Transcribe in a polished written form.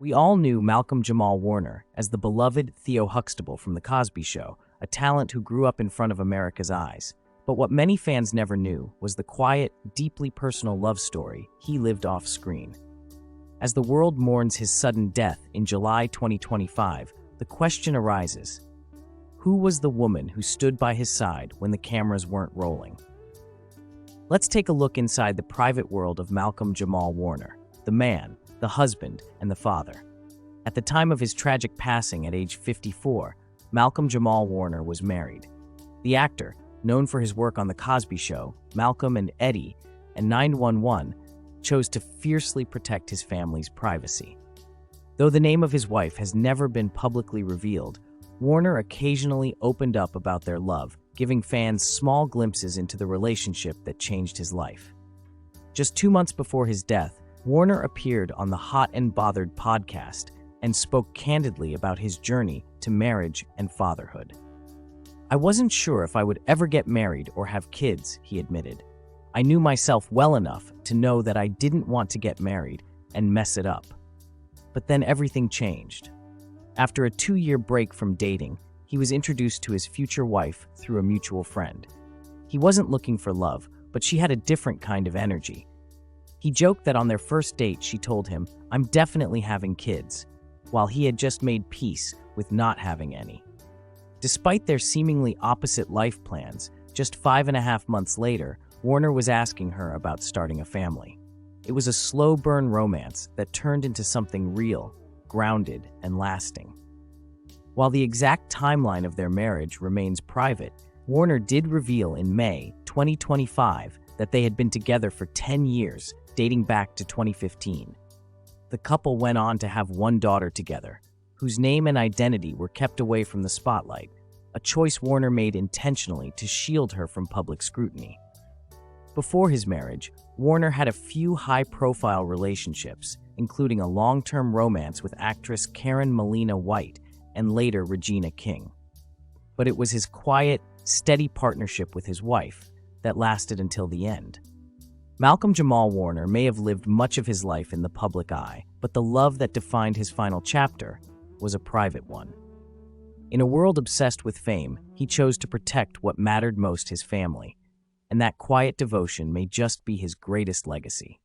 We all knew Malcolm-Jamal Warner as the beloved Theo Huxtable from The Cosby Show, a talent who grew up in front of America's eyes. But what many fans never knew was the quiet, deeply personal love story he lived off-screen. As the world mourns his sudden death in July 2025, the question arises: who was the woman who stood by his side when the cameras weren't rolling? Let's take a look inside the private world of Malcolm-Jamal Warner, the man, the husband, and the father. At the time of his tragic passing at age 54, Malcolm-Jamal Warner was married. The actor, known for his work on The Cosby Show, Malcolm and Eddie, and 911, chose to fiercely protect his family's privacy. Though the name of his wife has never been publicly revealed, Warner occasionally opened up about their love, giving fans small glimpses into the relationship that changed his life. Just 2 months before his death, Warner appeared on the Hot and Bothered podcast and spoke candidly about his journey to marriage and fatherhood. "I wasn't sure if I would ever get married or have kids," he admitted. "I knew myself well enough to know that I didn't want to get married and mess it up." But then everything changed. After a 2-year break from dating, he was introduced to his future wife through a mutual friend. He wasn't looking for love, but she had a different kind of energy. He joked that on their first date she told him, "I'm definitely having kids," while he had just made peace with not having any. Despite their seemingly opposite life plans, just 5.5 months later, Warner was asking her about starting a family. It was a slow-burn romance that turned into something real, grounded, and lasting. While the exact timeline of their marriage remains private, Warner did reveal in May 2025 that they had been together for 10 years, dating back to 2015. The couple went on to have one daughter together, whose name and identity were kept away from the spotlight, a choice Warner made intentionally to shield her from public scrutiny. Before his marriage, Warner had a few high-profile relationships, including a long-term romance with actress Karen Molina White and later Regina King. But it was his quiet, steady partnership with his wife that lasted until the end. Malcolm-Jamal Warner may have lived much of his life in the public eye, but the love that defined his final chapter was a private one. In a world obsessed with fame, he chose to protect what mattered most: his family. And that quiet devotion may just be his greatest legacy.